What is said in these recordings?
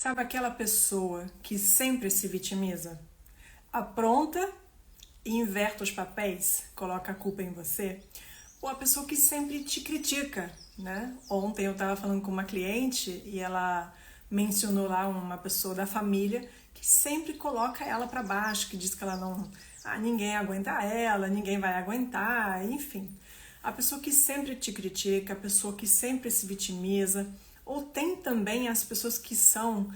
Sabe aquela pessoa que sempre se vitimiza? Apronta e inverte os papéis, coloca a culpa em você? Ou a pessoa que sempre te critica, né? Ontem eu estava falando com uma cliente e ela mencionou lá uma pessoa da família que sempre coloca ela para baixo, que diz que ela não... ninguém aguenta ela, ninguém vai aguentar, enfim. A pessoa que sempre te critica, a pessoa que sempre se vitimiza. Ou tem também as pessoas que são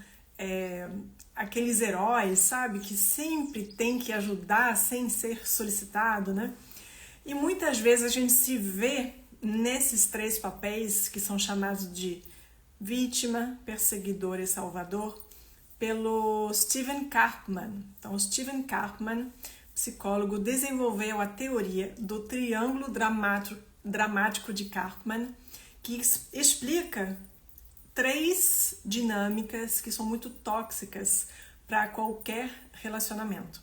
aqueles heróis, sabe? Que sempre tem que ajudar sem ser solicitado, né? E muitas vezes a gente se vê nesses três papéis que são chamados de vítima, perseguidor e salvador, pelo Stephen Karpman. Então, o Stephen Karpman, psicólogo, desenvolveu a teoria do triângulo dramático de Karpman, que explica três dinâmicas que são muito tóxicas para qualquer relacionamento.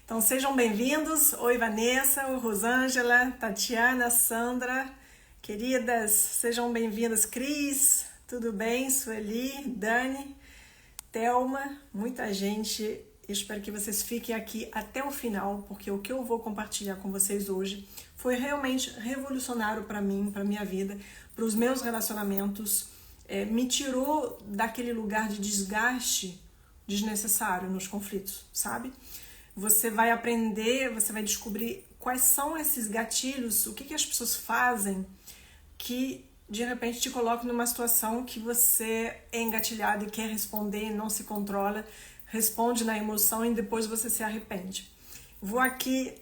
Então sejam bem-vindos. Oi, Vanessa, Rosângela, Tatiana, Sandra, queridas, sejam bem-vindas. Cris, tudo bem? Sueli, Dani, Thelma, muita gente. Espero que vocês fiquem aqui até o final, porque o que eu vou compartilhar com vocês hoje foi realmente revolucionário para mim, para minha vida, para os meus relacionamentos. Me tirou daquele lugar de desgaste desnecessário nos conflitos, sabe? Você vai aprender, você vai descobrir quais são esses gatilhos, o que as pessoas fazem que de repente te colocam numa situação que você é engatilhado e quer responder, não se controla, responde na emoção e depois você se arrepende. Vou aqui,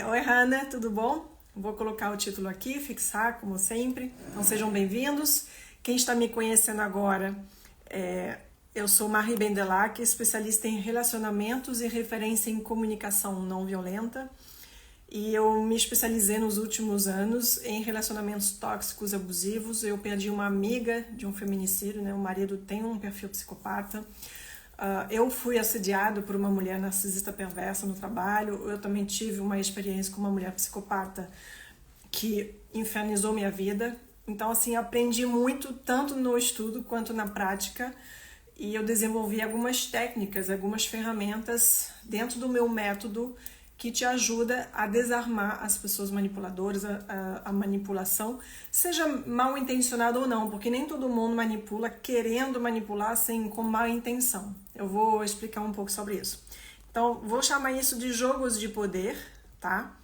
oi Hanna, tudo bom? Vou colocar o título aqui, fixar como sempre, então sejam bem-vindos. Quem está me conhecendo agora, eu sou Marie Bendelac, especialista em relacionamentos e referência em comunicação não violenta. E eu me especializei nos últimos anos em relacionamentos tóxicos abusivos. Eu perdi uma amiga de um feminicídio, né? O marido tem um perfil psicopata. Eu fui assediado por uma mulher narcisista perversa no trabalho. Eu também tive uma experiência com uma mulher psicopata que infernizou minha vida. Então, assim, aprendi muito, tanto no estudo quanto na prática, e eu desenvolvi algumas técnicas, algumas ferramentas dentro do meu método que te ajuda a desarmar as pessoas manipuladoras, a manipulação, seja mal intencionado ou não, porque nem todo mundo manipula querendo manipular assim, com má intenção. Eu vou explicar um pouco sobre isso. Então, vou chamar isso de jogos de poder, tá?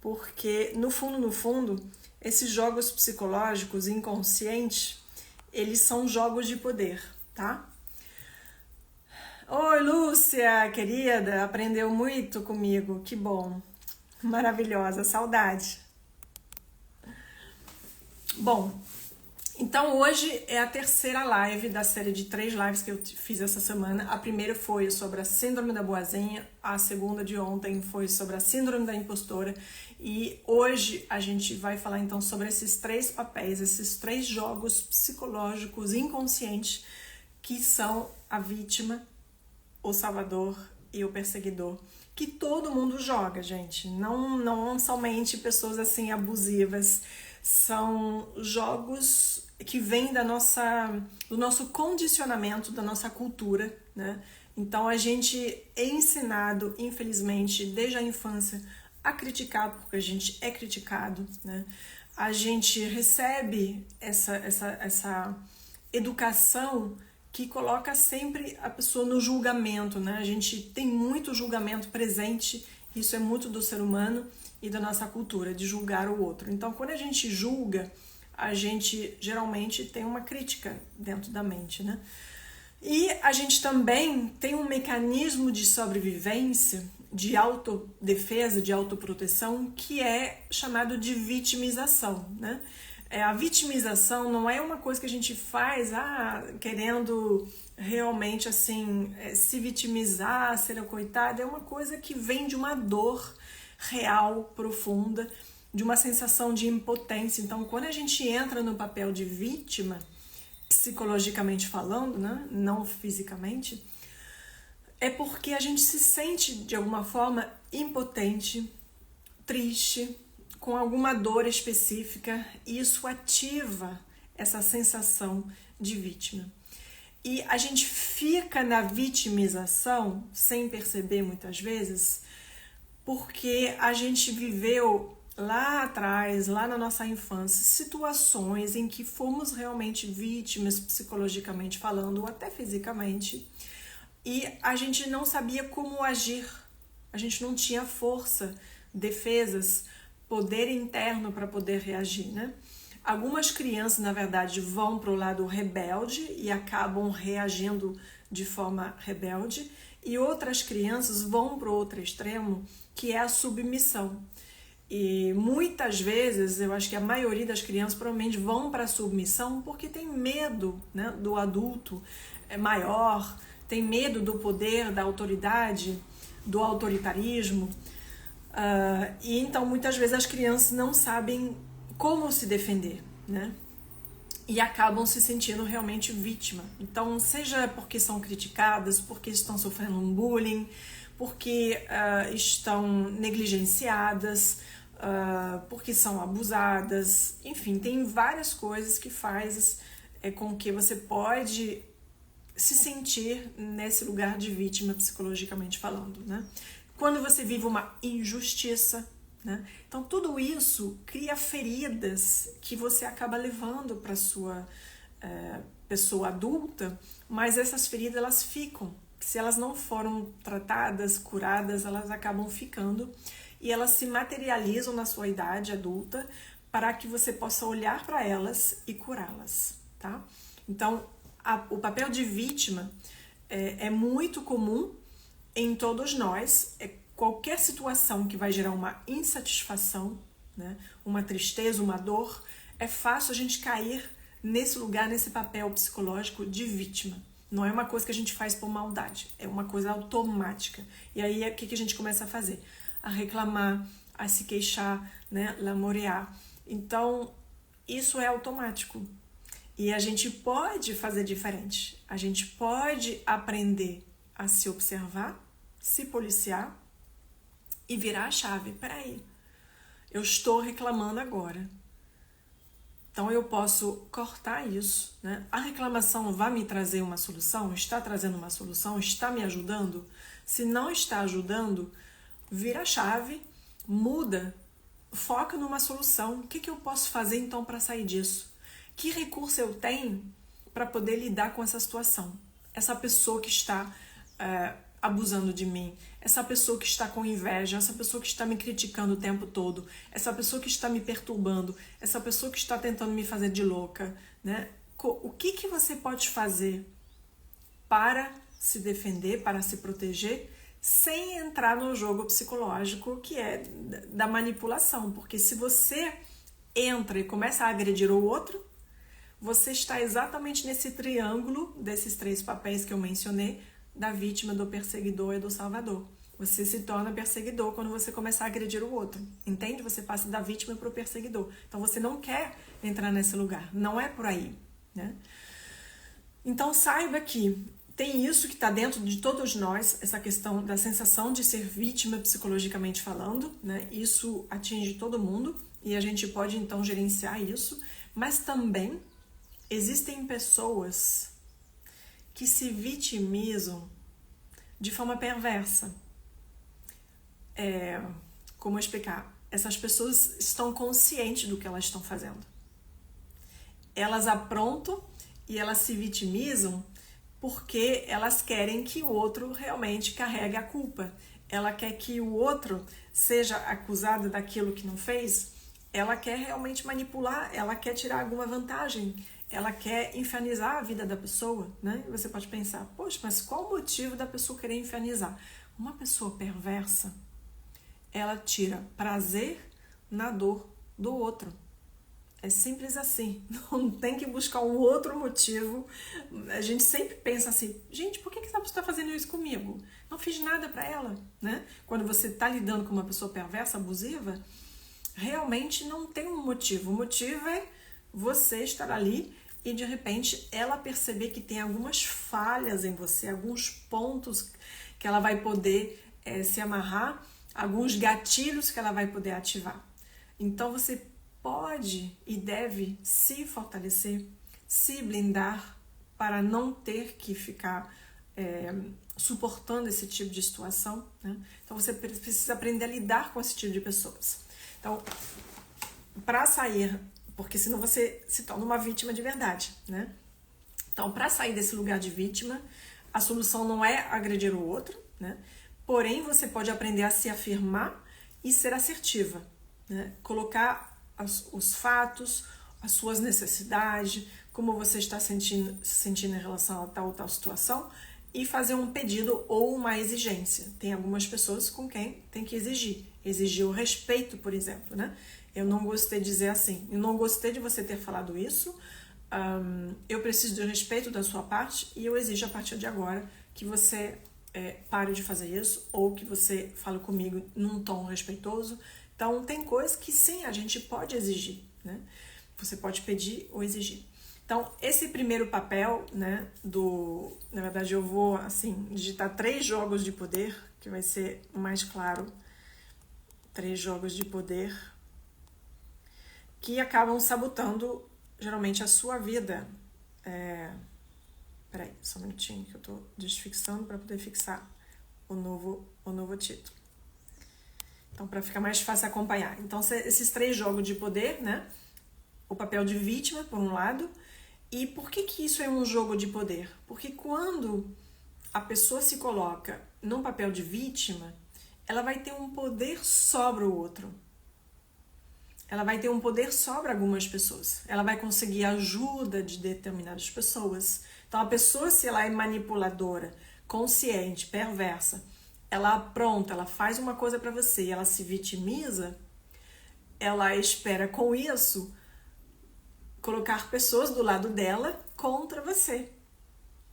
Porque, no fundo, esses jogos psicológicos inconscientes, eles são jogos de poder, tá? Oi, Lúcia, querida, aprendeu muito comigo, que bom, maravilhosa, saudade. Bom, então hoje é a terceira live da série de 3 lives que eu fiz essa semana. A primeira foi sobre a síndrome da boazinha, a segunda de ontem foi sobre a síndrome da impostora, e hoje a gente vai falar então sobre esses 3 papéis, esses 3 jogos psicológicos inconscientes que são a vítima, o salvador e o perseguidor, que todo mundo joga, gente. Não somente pessoas assim abusivas, são jogos que vêm do nosso condicionamento, da nossa cultura, né? Então a gente é ensinado, infelizmente, desde a infância a criticar, porque a gente é criticado, né? A gente recebe essa educação que coloca sempre a pessoa no julgamento, né? A gente tem muito julgamento presente, isso é muito do ser humano e da nossa cultura, de julgar o outro. Então, quando a gente julga, a gente geralmente tem uma crítica dentro da mente, né? E a gente também tem um mecanismo de sobrevivência, de autodefesa, de autoproteção, que é chamado de vitimização, né? A vitimização não é uma coisa que a gente faz querendo realmente assim se vitimizar, ser a coitada. É uma coisa que vem de uma dor real, profunda, de uma sensação de impotência. Então, quando a gente entra no papel de vítima, psicologicamente falando, né, não fisicamente, é porque a gente se sente de alguma forma impotente, triste, com alguma dor específica, e isso ativa essa sensação de vítima. E a gente fica na vitimização sem perceber muitas vezes, porque a gente viveu lá atrás, lá na nossa infância, situações em que fomos realmente vítimas psicologicamente falando, ou até fisicamente, e a gente não sabia como agir, a gente não tinha força, defesas, poder interno para poder reagir, né? Algumas crianças, na verdade, vão para o lado rebelde e acabam reagindo de forma rebelde, e outras crianças vão para o outro extremo, que é a submissão. E muitas vezes, eu acho que a maioria das crianças provavelmente vão para a submissão porque tem medo, né, do adulto maior, tem medo do poder, da autoridade, do autoritarismo. E então muitas vezes as crianças não sabem como se defender, né? E acabam se sentindo realmente vítima. Então, seja porque são criticadas, porque estão sofrendo um bullying, porque estão negligenciadas, porque são abusadas, enfim, tem várias coisas que faz com que você pode se sentir nesse lugar de vítima psicologicamente falando, né? Quando você vive uma injustiça, né? Então tudo isso cria feridas que você acaba levando para sua pessoa adulta, mas essas feridas elas ficam. Se elas não foram tratadas, curadas, elas acabam ficando e elas se materializam na sua idade adulta para que você possa olhar para elas e curá-las, tá? Então o papel de vítima é muito comum em todos nós. Qualquer situação que vai gerar uma insatisfação, né, uma tristeza, uma dor, é fácil a gente cair nesse lugar, nesse papel psicológico de vítima. Não é uma coisa que a gente faz por maldade, é uma coisa automática. E aí o que a gente começa a fazer? A reclamar, a se queixar, né, lamorear. Então, isso é automático. E a gente pode fazer diferente. A gente pode aprender a se observar, se policiar e virar a chave. Peraí, eu estou reclamando agora. Então eu posso cortar isso, né? A reclamação vai me trazer uma solução? Está trazendo uma solução? Está me ajudando? Se não está ajudando, vira a chave, muda, foca numa solução. O que eu posso fazer então para sair disso? Que recurso eu tenho para poder lidar com essa situação? Essa pessoa que está abusando de mim, essa pessoa que está com inveja, essa pessoa que está me criticando o tempo todo, essa pessoa que está me perturbando, essa pessoa que está tentando me fazer de louca, né? O que você pode fazer para se defender, para se proteger, sem entrar no jogo psicológico que é da manipulação? Porque se você entra e começa a agredir o outro, você está exatamente nesse triângulo desses 3 papéis que eu mencionei, da vítima, do perseguidor e do salvador. Você se torna perseguidor quando você começar a agredir o outro, entende? Você passa da vítima para o perseguidor. Então você não quer entrar nesse lugar, não é por aí, né? Então saiba que tem isso que está dentro de todos nós, essa questão da sensação de ser vítima psicologicamente falando, né? Isso atinge todo mundo e a gente pode então gerenciar isso, mas também existem pessoas que se vitimizam de forma perversa. Como explicar? Essas pessoas estão conscientes do que elas estão fazendo. Elas aprontam e elas se vitimizam porque elas querem que o outro realmente carregue a culpa. Ela quer que o outro seja acusado daquilo que não fez. Ela quer realmente manipular, ela quer tirar alguma vantagem. Ela quer infernizar a vida da pessoa, né? E você pode pensar, poxa, mas qual o motivo da pessoa querer infernizar? Uma pessoa perversa, ela tira prazer na dor do outro. É simples assim, não tem que buscar um outro motivo. A gente sempre pensa assim, gente, por que essa pessoa está fazendo isso comigo? Não fiz nada para ela, né? Quando você está lidando com uma pessoa perversa, abusiva, realmente não tem um motivo. O motivo é você estar ali e de repente ela perceber que tem algumas falhas em você, alguns pontos que ela vai poder se amarrar, alguns gatilhos que ela vai poder ativar. Então você pode e deve se fortalecer, se blindar para não ter que ficar suportando esse tipo de situação, né? Então você precisa aprender a lidar com esse tipo de pessoas. Então, para sair, porque senão você se torna uma vítima de verdade, né? Então, para sair desse lugar de vítima, a solução não é agredir o outro, né? Porém, você pode aprender a se afirmar e ser assertiva, né? Colocar os fatos, as suas necessidades, como você está se sentindo em relação a tal ou tal situação, e fazer um pedido ou uma exigência. Tem algumas pessoas com quem tem que exigir o respeito, por exemplo, né? Eu não gostei de dizer assim, eu não gostei de você ter falado isso, eu preciso do respeito da sua parte e eu exijo a partir de agora que você pare de fazer isso ou que você fale comigo num tom respeitoso. Então, tem coisas que sim, a gente pode exigir, né? Você pode pedir ou exigir. Então, esse primeiro papel, né, na verdade eu vou, assim, digitar 3 jogos de poder, que vai ser mais claro, 3 jogos de poder, que acabam sabotando, geralmente, a sua vida. Peraí, só um minutinho que eu tô desfixando para poder fixar o novo título. Então, para ficar mais fácil acompanhar. Então, esses 3 jogos de poder, né, o papel de vítima, por um lado. E por que isso é um jogo de poder? Porque quando a pessoa se coloca num papel de vítima, ela vai ter um poder sobre o outro. Ela vai ter um poder sobre algumas pessoas. Ela vai conseguir ajuda de determinadas pessoas. Então, a pessoa, se ela é manipuladora, consciente, perversa, ela apronta, ela faz uma coisa para você e ela se vitimiza, ela espera com isso colocar pessoas do lado dela contra você,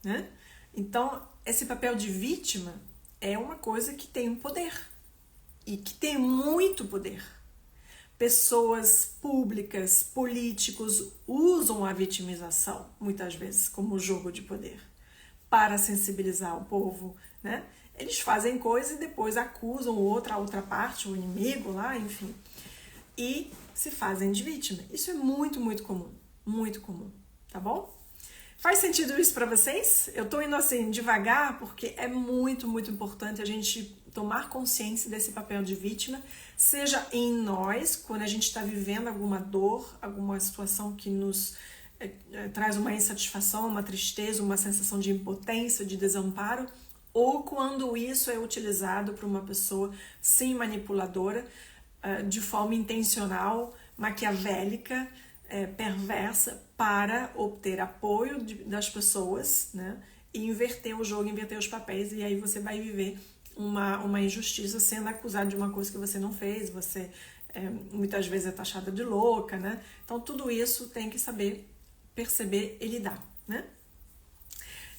né? Então, esse papel de vítima é uma coisa que tem um poder e que tem muito poder. Pessoas públicas, políticos usam a vitimização, muitas vezes, como jogo de poder para sensibilizar o povo, né? Eles fazem coisa e depois acusam a outra parte, o inimigo lá, enfim, e se fazem de vítima. Isso é muito, muito comum, tá bom? Faz sentido isso para vocês? Eu tô indo assim devagar porque é muito, muito importante a gente tomar consciência desse papel de vítima, seja em nós, quando a gente está vivendo alguma dor, alguma situação que nos traz uma insatisfação, uma tristeza, uma sensação de impotência, de desamparo, ou quando isso é utilizado por uma pessoa, sim, manipuladora, de forma intencional, maquiavélica, perversa, para obter apoio das pessoas, né? E inverter o jogo, inverter os papéis, e aí você vai viver uma injustiça sendo acusado de uma coisa que você não fez, você muitas vezes é taxada de louca, né? Então tudo isso tem que saber perceber e lidar, né?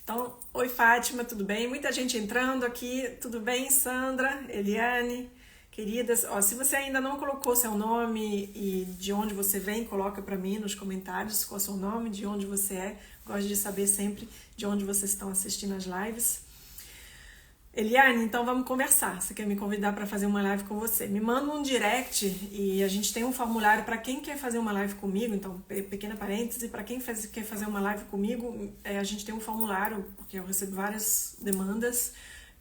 Então, oi Fátima, tudo bem? Muita gente entrando aqui, tudo bem, Sandra, Eliane, queridas? Ó, se você ainda não colocou seu nome e de onde você vem, coloca para mim nos comentários qual é o seu nome, de onde você é. Gosto de saber sempre de onde vocês estão assistindo as lives. Eliane, então vamos conversar. Você quer me convidar para fazer uma live com você? Me manda um direct e a gente tem um formulário para quem quer fazer uma live comigo. Então, pequena parêntese, para quem quer fazer uma live comigo, a gente tem um formulário, porque eu recebo várias demandas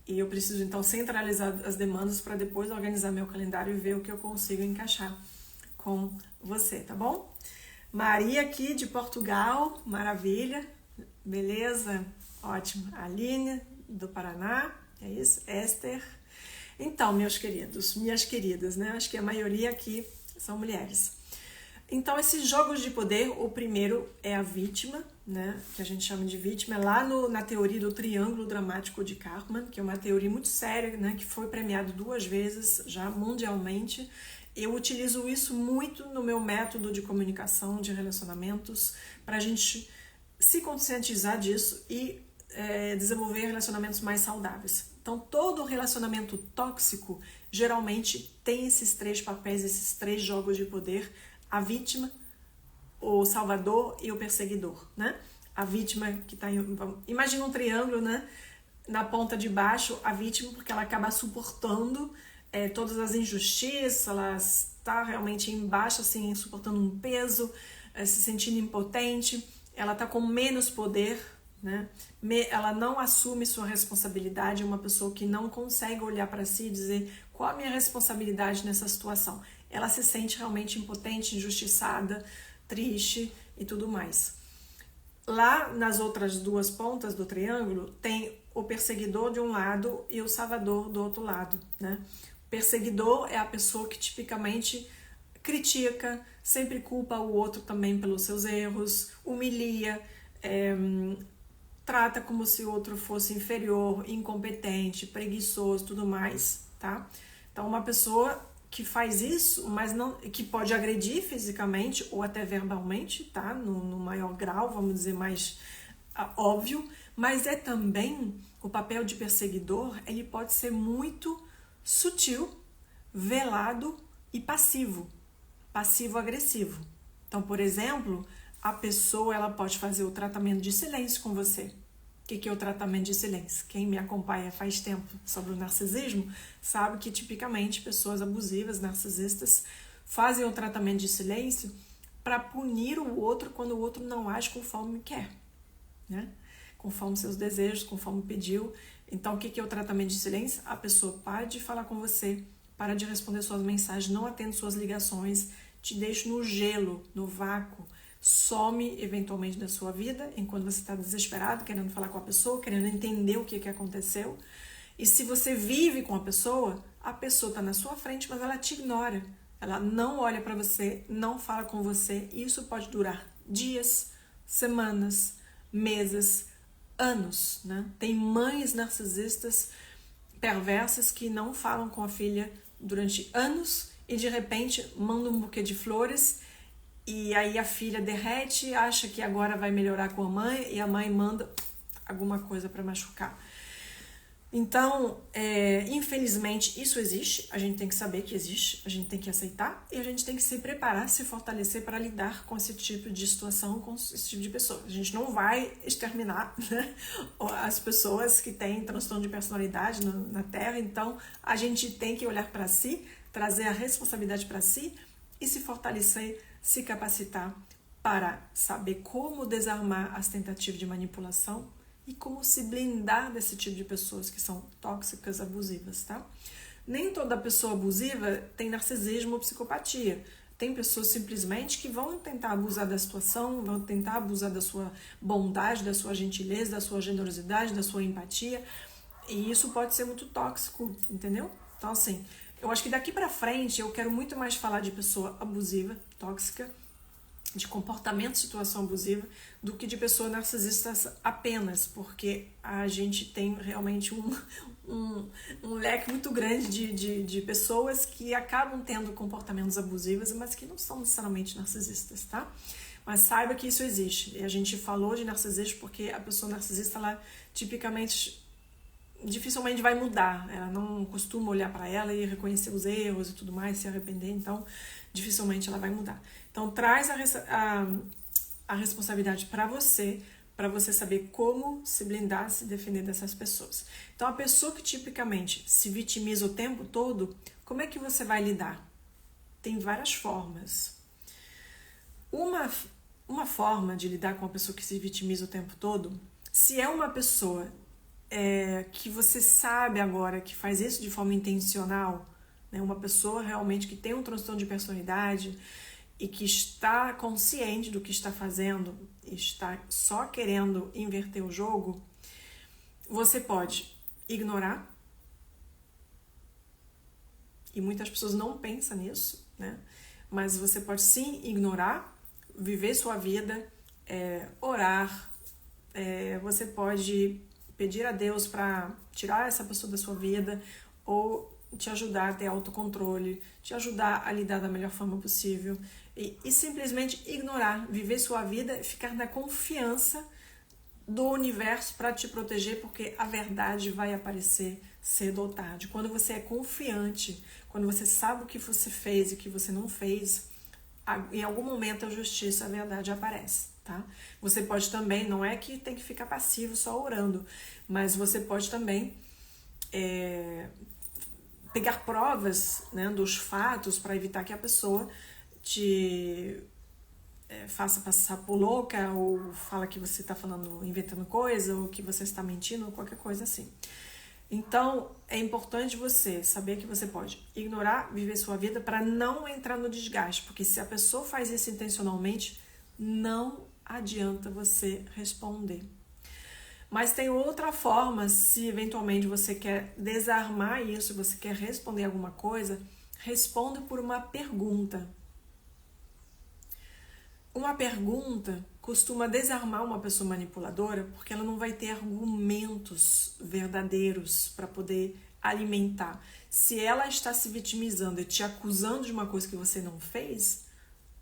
e eu preciso então centralizar as demandas para depois organizar meu calendário e ver o que eu consigo encaixar com você, tá bom? Maria aqui de Portugal, maravilha, beleza? Ótimo. Aline do Paraná. É isso? Esther. Então, meus queridos, minhas queridas, né? Acho que a maioria aqui são mulheres. Então, esses jogos de poder, o primeiro é a vítima, né? Que a gente chama de vítima, é lá na teoria do triângulo dramático de Karpman, que é uma teoria muito séria, né? Que foi premiado 2 vezes já mundialmente. Eu utilizo isso muito no meu método de comunicação, de relacionamentos, para a gente se conscientizar disso e desenvolver relacionamentos mais saudáveis. Então, todo relacionamento tóxico geralmente tem esses 3 papéis, esses 3 jogos de poder: a vítima, o salvador e o perseguidor, né? A vítima que está imagina um triângulo, né? Na ponta de baixo, a vítima, porque ela acaba suportando todas as injustiças, ela está realmente embaixo, assim, suportando um peso, se sentindo impotente, ela está com menos poder, né? Ela não assume sua responsabilidade, é uma pessoa que não consegue olhar para si e dizer qual a minha responsabilidade nessa situação. Ela se sente realmente impotente, injustiçada, triste e tudo mais. Lá nas outras duas pontas do triângulo tem o perseguidor de um lado e o salvador do outro lado, né? O perseguidor é a pessoa que tipicamente critica, sempre culpa o outro também pelos seus erros, humilia, trata como se o outro fosse inferior, incompetente, preguiçoso, tudo mais, tá? Então uma pessoa que faz isso, mas não, que pode agredir fisicamente ou até verbalmente, tá? No maior grau, vamos dizer, mais óbvio, mas é também o papel de perseguidor, ele pode ser muito sutil, velado e passivo-agressivo. Então, por exemplo, a pessoa ela pode fazer o tratamento de silêncio com você. O que é o tratamento de silêncio? Quem me acompanha faz tempo sobre o narcisismo sabe que tipicamente pessoas abusivas, narcisistas, fazem o tratamento de silêncio para punir o outro quando o outro não age conforme quer, né? Conforme seus desejos, conforme pediu. Então, o que é o tratamento de silêncio? A pessoa para de falar com você, para de responder suas mensagens, não atende suas ligações, te deixa no gelo, no vácuo, some eventualmente da sua vida, enquanto você está desesperado, querendo falar com a pessoa, querendo entender o que aconteceu. E se você vive com a pessoa está na sua frente, mas ela te ignora. Ela não olha para você, não fala com você. E isso pode durar dias, semanas, meses, anos, né? Tem mães narcisistas perversas que não falam com a filha durante anos e de repente mandam um buquê de flores e aí a filha derrete, acha que agora vai melhorar com a mãe e a mãe manda alguma coisa para machucar. Então, infelizmente, isso existe, a gente tem que saber que existe, a gente tem que aceitar e a gente tem que se preparar, se fortalecer para lidar com esse tipo de situação, com esse tipo de pessoa. A gente não vai exterminar, né, as pessoas que têm transtorno de personalidade na Terra, então a gente tem que olhar para si, trazer a responsabilidade para si e se fortalecer, se capacitar para saber como desarmar as tentativas de manipulação e como se blindar desse tipo de pessoas que são tóxicas, abusivas, tá? Nem toda pessoa abusiva tem narcisismo ou psicopatia. Tem pessoas simplesmente que vão tentar abusar da situação, vão tentar abusar da sua bondade, da sua gentileza, da sua generosidade, da sua empatia. E isso pode ser muito tóxico, entendeu? Então, assim, eu acho que daqui pra frente eu quero muito mais falar de pessoa abusiva, tóxica, de comportamento, situação abusiva, do que de pessoa narcisista apenas, porque a gente tem realmente um leque muito grande de pessoas que acabam tendo comportamentos abusivos, mas que não são necessariamente narcisistas, tá? Mas saiba que isso existe. E a gente falou de narcisismo porque a pessoa narcisista, ela tipicamente dificilmente vai mudar, ela não costuma olhar para ela e reconhecer os erros e tudo mais, se arrepender, então dificilmente ela vai mudar. Então traz a responsabilidade para você saber como se blindar, se defender dessas pessoas. Então a pessoa que tipicamente se vitimiza o tempo todo, como é que você vai lidar? Tem várias formas. Uma forma de lidar com uma pessoa que se vitimiza o tempo todo, se é uma pessoa que você sabe agora que faz isso de forma intencional, né? Uma pessoa realmente que tem um transtorno de personalidade e que está consciente do que está fazendo, está só querendo inverter o jogo, você pode ignorar, e muitas pessoas não pensam nisso, né? Mas você pode sim ignorar, viver sua vida, orar, você pode pedir a Deus para tirar essa pessoa da sua vida ou te ajudar a ter autocontrole, te ajudar a lidar da melhor forma possível e simplesmente ignorar, viver sua vida e ficar na confiança do universo para te proteger, porque a verdade vai aparecer cedo ou tarde. Quando você é confiante, quando você sabe o que você fez e o que você não fez, em algum momento a justiça, a verdade aparece, tá? Você pode também, não é que tem que ficar passivo só orando, mas você pode também pegar provas, né, dos fatos para evitar que a pessoa te faça passar por louca, ou fala que você está falando, inventando coisa, ou que você está mentindo, ou qualquer coisa assim. Então, é importante você saber que você pode ignorar, viver sua vida para não entrar no desgaste, porque se a pessoa faz isso intencionalmente, não adianta você responder. Mas tem outra forma, se eventualmente você quer desarmar isso, você quer responder alguma coisa, responda por uma pergunta. Uma pergunta costuma desarmar uma pessoa manipuladora porque ela não vai ter argumentos verdadeiros para poder alimentar. Se ela está se vitimizando e te acusando de uma coisa que você não fez,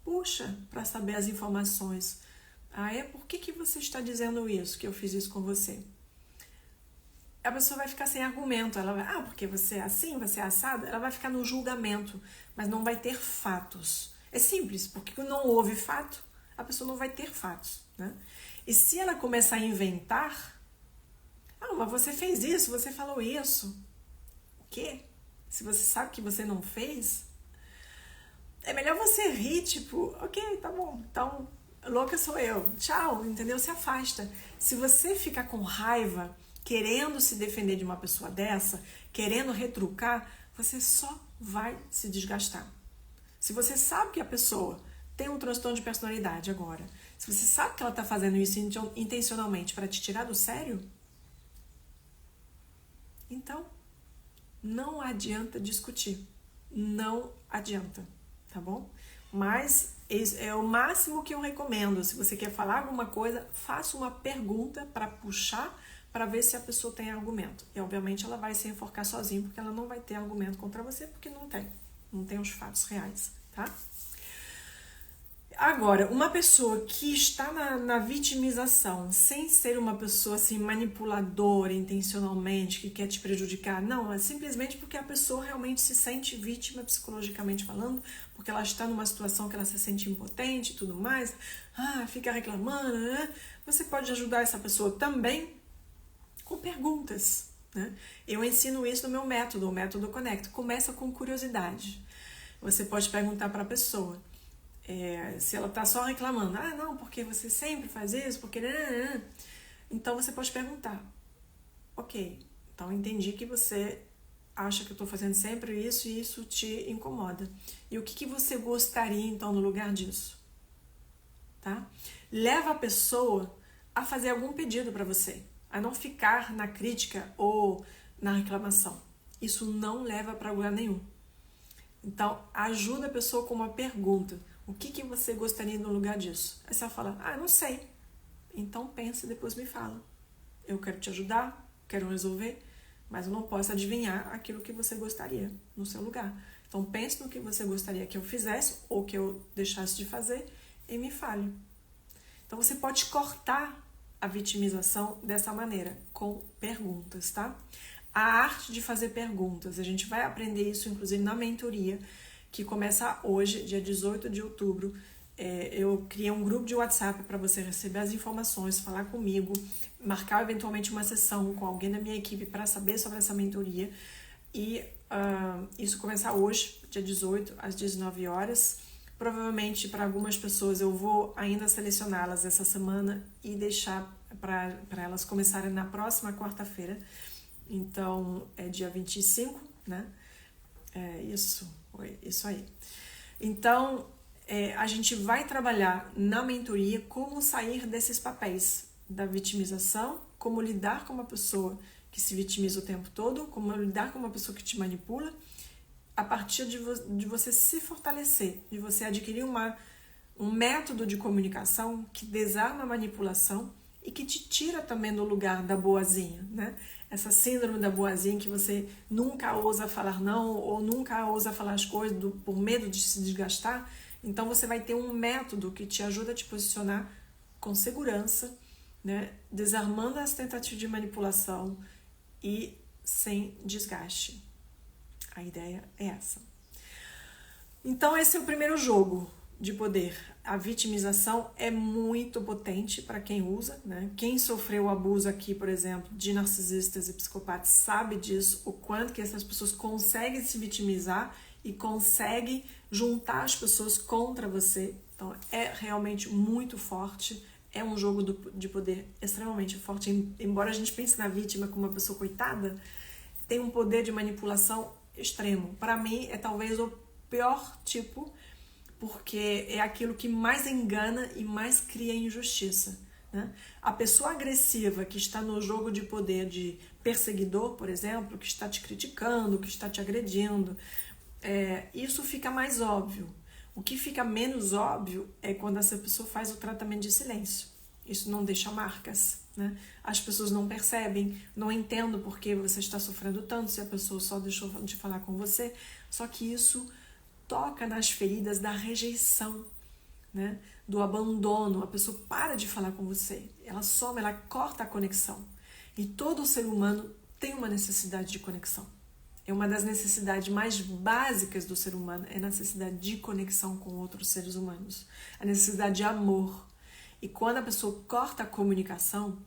puxa para saber as informações. Por que você está dizendo isso, que eu fiz isso com você? A pessoa vai ficar sem argumento. Ela vai, porque você é assim, você é assado. Ela vai ficar no julgamento, mas não vai ter fatos. É simples, porque não houve fato, a pessoa não vai ter fatos, né? E se ela começar a inventar, mas você fez isso, você falou isso. O quê? Se você sabe que você não fez, é melhor você rir, tipo, ok, tá bom, então, louca sou eu, tchau, entendeu? Se afasta. Se você ficar com raiva, querendo se defender de uma pessoa dessa, querendo retrucar, você só vai se desgastar. Se você sabe que a pessoa tem um transtorno de personalidade agora, se você sabe que ela está fazendo isso intencionalmente para te tirar do sério, então não adianta discutir. Não adianta, tá bom? Mas é o máximo que eu recomendo. Se você quer falar alguma coisa, faça uma pergunta para puxar, para ver se a pessoa tem argumento. E obviamente ela vai se enforcar sozinha, porque ela não vai ter argumento contra você, porque não tem os fatos reais, tá? Agora, uma pessoa que está na vitimização, sem ser uma pessoa assim manipuladora intencionalmente, que quer te prejudicar, não, é simplesmente porque a pessoa realmente se sente vítima psicologicamente falando, porque ela está numa situação que ela se sente impotente e tudo mais, fica reclamando, né? Você pode ajudar essa pessoa também com perguntas, né? Eu ensino isso no meu método, o método Conecta. Começa com curiosidade. Você pode perguntar para a pessoa, se ela está só reclamando, não, porque você sempre faz isso, porque... Então você pode perguntar, ok, então entendi que você acha que eu estou fazendo sempre isso e isso te incomoda. E o que você gostaria então no lugar disso? Tá? Leva a pessoa a fazer algum pedido para você, a não ficar na crítica ou na reclamação. Isso não leva para lugar nenhum. Então, ajuda a pessoa com uma pergunta. O que você gostaria no lugar disso? Aí você vai falar, não sei. Então pensa e depois me fala. Eu quero te ajudar, quero resolver, mas eu não posso adivinhar aquilo que você gostaria no seu lugar. Então pense no que você gostaria que eu fizesse ou que eu deixasse de fazer e me fale. Então você pode cortar a vitimização dessa maneira, com perguntas, tá? A arte de fazer perguntas. A gente vai aprender isso, inclusive, na mentoria, que começa hoje, dia 18 de outubro. Eu criei um grupo de WhatsApp para você receber as informações, falar comigo, marcar eventualmente uma sessão com alguém da minha equipe para saber sobre essa mentoria. E isso começa hoje, dia 18, às 19 horas. Provavelmente, para algumas pessoas, eu vou ainda selecioná-las essa semana e deixar para elas começarem na próxima quarta-feira. Então, é dia 25, né? Isso aí. Então, a gente vai trabalhar na mentoria como sair desses papéis da vitimização, como lidar com uma pessoa que se vitimiza o tempo todo, como lidar com uma pessoa que te manipula, a partir de você se fortalecer, de você adquirir um método de comunicação que desarma a manipulação e que te tira também do lugar da boazinha, né? Essa síndrome da boazinha que você nunca ousa falar não ou nunca ousa falar as coisas por medo de se desgastar. Então você vai ter um método que te ajuda a te posicionar com segurança, né? Desarmando as tentativas de manipulação e sem desgaste. A ideia é essa. Então esse é o primeiro jogo de poder. A vitimização é muito potente para quem usa, né? Quem sofreu abuso aqui, por exemplo, de narcisistas e psicopatas sabe disso, o quanto que essas pessoas conseguem se vitimizar e conseguem juntar as pessoas contra você Então é realmente muito forte, é um jogo de poder extremamente forte, embora a gente pense na vítima como uma pessoa coitada, tem um poder de manipulação extremo. Para mim é talvez o pior tipo, porque é aquilo que mais engana e mais cria injustiça, né? A pessoa agressiva que está no jogo de poder de perseguidor, por exemplo, que está te criticando, que está te agredindo, isso fica mais óbvio. O que fica menos óbvio é quando essa pessoa faz o tratamento de silêncio. Isso não deixa marcas, né? As pessoas não percebem, não entendem por que você está sofrendo tanto, se a pessoa só deixou de falar com você. Só que isso toca nas feridas da rejeição, né? Do abandono. A pessoa para de falar com você, ela some, ela corta a conexão. E todo ser humano tem uma necessidade de conexão. É uma das necessidades mais básicas do ser humano, é a necessidade de conexão com outros seres humanos, a necessidade de amor. E quando a pessoa corta a comunicação,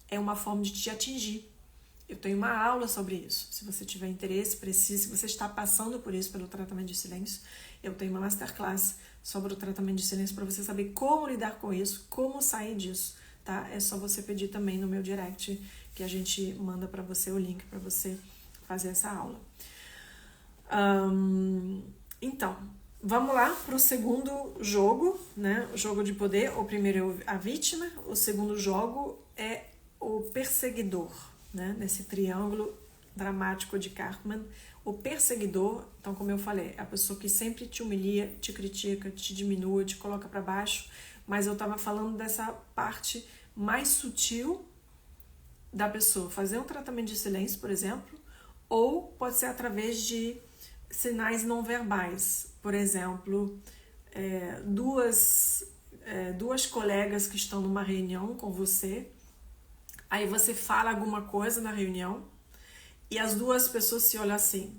é uma forma de te atingir. Eu tenho uma aula sobre isso. Se você tiver interesse, precisa, se você está passando por isso, pelo tratamento de silêncio, eu tenho uma masterclass sobre o tratamento de silêncio para você saber como lidar com isso, como sair disso, tá? É só você pedir também no meu direct, que a gente manda para você o link para você fazer essa aula. Então, vamos lá para o segundo jogo, né? O jogo de poder. O primeiro é a vítima, o segundo jogo é o perseguidor, né? Nesse triângulo dramático de Karpman. O perseguidor, então, como eu falei, é a pessoa que sempre te humilia, te critica, te diminui, te coloca para baixo, mas eu estava falando dessa parte mais sutil da pessoa fazer um tratamento de silêncio, por exemplo, ou pode ser através de sinais não verbais. Por exemplo, duas colegas que estão numa reunião com você, aí você fala alguma coisa na reunião e as duas pessoas se olham assim,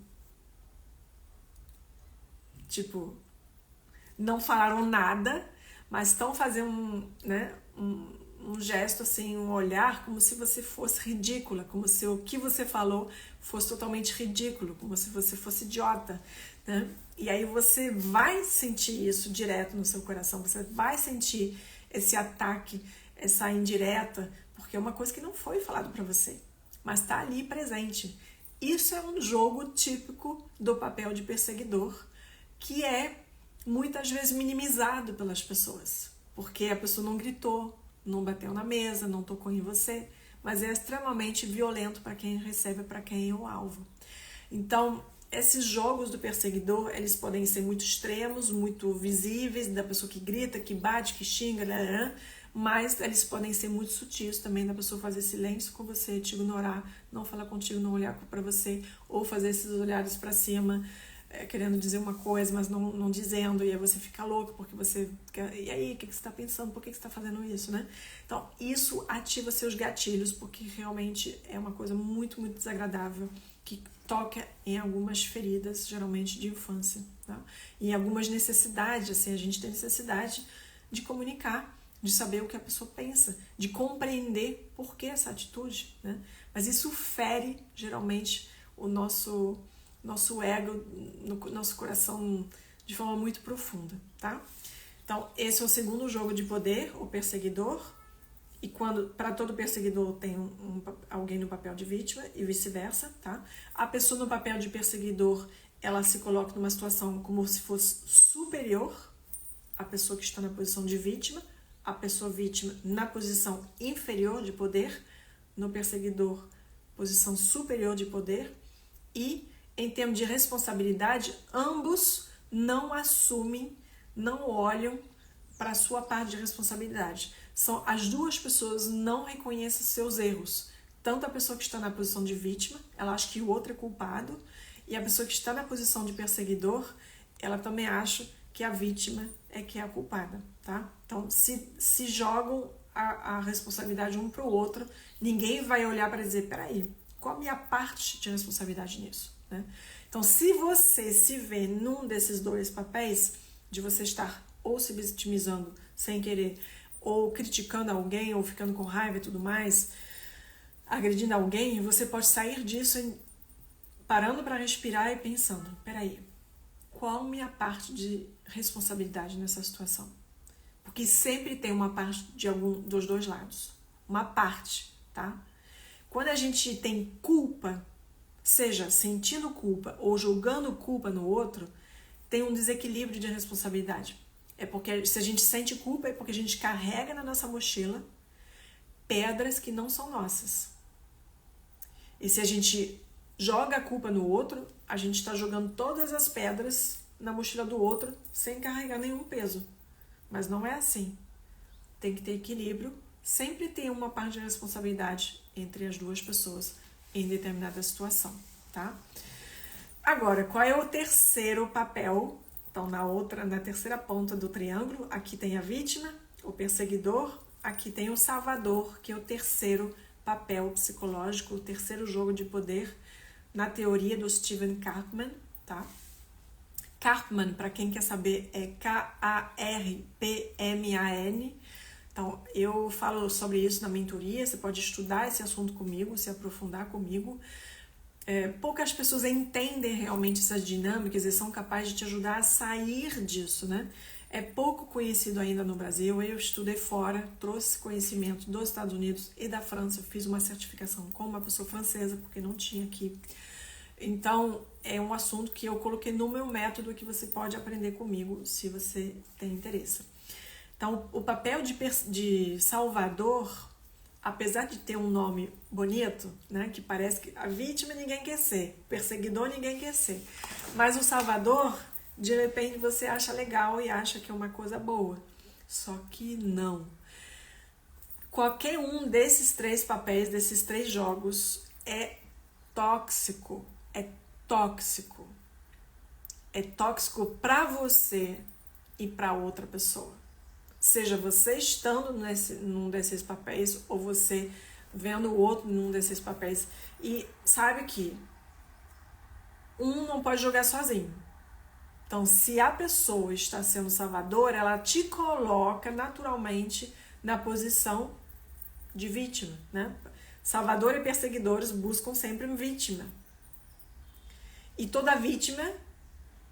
tipo, não falaram nada, mas estão fazendo um gesto assim, um olhar como se você fosse ridícula, como se o que você falou fosse totalmente ridículo, como se você fosse idiota, né? E aí você vai sentir isso direto no seu coração, você vai sentir esse ataque, essa indireta, porque é uma coisa que não foi falado para você, mas está ali presente. Isso é um jogo típico do papel de perseguidor, que é muitas vezes minimizado pelas pessoas, porque a pessoa não gritou, não bateu na mesa, não tocou em você, mas é extremamente violento para quem recebe, para quem é o alvo. Então, esses jogos do perseguidor, eles podem ser muito extremos, muito visíveis, da pessoa que grita, que bate, que xinga, mas eles podem ser muito sutis também, da pessoa fazer silêncio com você, te ignorar, não falar contigo, não olhar para você, ou fazer esses olhares para cima, querendo dizer uma coisa, mas não dizendo, e aí você fica louco, porque você fica, e aí, o que você está pensando, por que você está fazendo isso, né? Então, isso ativa seus gatilhos, porque realmente é uma coisa muito, muito desagradável, que toca em algumas feridas, geralmente de infância, tá? E em algumas necessidades, assim, a gente tem necessidade de comunicar, de saber o que a pessoa pensa, de compreender por que essa atitude, né? Mas isso fere, geralmente, o nosso ego, no nosso coração, de forma muito profunda, tá? Então, esse é o segundo jogo de poder, o perseguidor. E quando, para todo perseguidor, tem alguém no papel de vítima e vice-versa, tá? A pessoa no papel de perseguidor, ela se coloca numa situação como se fosse superior à pessoa que está na posição de vítima, a pessoa vítima na posição inferior de poder, no perseguidor, posição superior de poder, e em termos de responsabilidade, ambos não assumem, não olham para a sua parte de responsabilidade. As duas pessoas não reconhecem seus erros. Tanto a pessoa que está na posição de vítima, ela acha que o outro é culpado, e a pessoa que está na posição de perseguidor, ela também acha que a vítima é que é a culpada, tá? Então, se jogam a responsabilidade um para o outro, ninguém vai olhar para dizer, peraí, qual a minha parte de responsabilidade nisso, né? Então, se você se vê num desses dois papéis, de você estar ou se vitimizando sem querer, ou criticando alguém, ou ficando com raiva e tudo mais, agredindo alguém, você pode sair disso parando para respirar e pensando, peraí, qual a minha parte de responsabilidade nessa situação? Porque sempre tem uma parte de algum dos dois lados. Uma parte, tá? Quando a gente tem culpa, seja sentindo culpa ou jogando culpa no outro, tem um desequilíbrio de responsabilidade. É porque se a gente sente culpa, é porque a gente carrega na nossa mochila pedras que não são nossas. E se a gente joga a culpa no outro, a gente está jogando todas as pedras na mochila do outro sem carregar nenhum peso. Mas não é assim. Tem que ter equilíbrio. Sempre tem uma parte de responsabilidade entre as duas pessoas em determinada situação, tá? Agora, qual é o terceiro papel? Então, na terceira ponta do triângulo, aqui tem a vítima, o perseguidor, aqui tem o salvador, que é o terceiro papel psicológico, o terceiro jogo de poder na teoria do Stephen Karpman, tá? Karpman, para quem quer saber, é Karpman. Então, eu falo sobre isso na mentoria, você pode estudar esse assunto comigo, se aprofundar comigo. Poucas pessoas entendem realmente essas dinâmicas e são capazes de te ajudar a sair disso, né? É pouco conhecido ainda no Brasil, eu estudei fora, trouxe conhecimento dos Estados Unidos e da França, fiz uma certificação com uma pessoa francesa, porque não tinha aqui. Então, é um assunto que eu coloquei no meu método que você pode aprender comigo, se você tem interesse. Então, o papel de salvador, apesar de ter um nome bonito, né, que parece que a vítima ninguém quer ser, perseguidor ninguém quer ser, mas o salvador, de repente você acha legal e acha que é uma coisa boa, só que não. Qualquer um desses três papéis, desses três jogos é tóxico, é tóxico. É tóxico para você e para outra pessoa. Seja você estando num desses papéis ou você vendo o outro num desses papéis. E sabe que um não pode jogar sozinho. Então, se a pessoa está sendo salvadora, ela te coloca naturalmente na posição de vítima, né? Salvador e perseguidores buscam sempre uma vítima. E toda vítima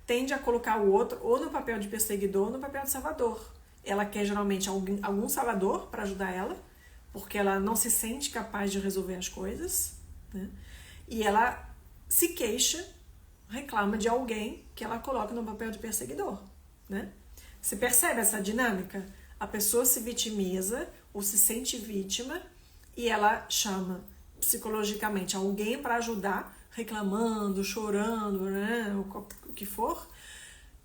tende a colocar o outro ou no papel de perseguidor ou no papel de salvador. Ela quer geralmente algum salvador para ajudar ela, porque ela não se sente capaz de resolver as coisas, né? E ela se queixa, reclama de alguém que ela coloca no papel de perseguidor, né? Você percebe essa dinâmica? A pessoa se vitimiza ou se sente vítima e ela chama psicologicamente alguém para ajudar, reclamando, chorando, né? O que for.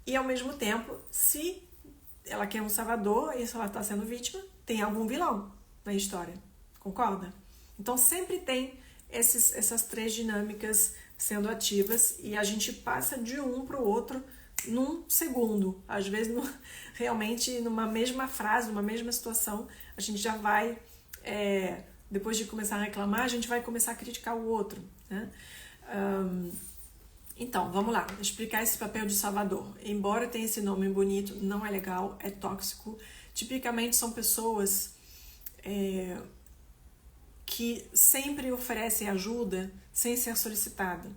E ao mesmo tempo, se ela quer um salvador e se ela está sendo vítima, tem algum vilão na história. Concorda? Então sempre tem essas três dinâmicas sendo ativas e a gente passa de um para o outro num segundo. Às vezes, realmente, numa mesma frase, numa mesma situação, a gente já vai, depois de começar a reclamar, a gente vai começar a criticar o outro, né? Então, vamos lá, explicar esse papel de salvador. Embora tenha esse nome bonito, não é legal, é tóxico. Tipicamente são pessoas que sempre oferecem ajuda sem ser solicitada.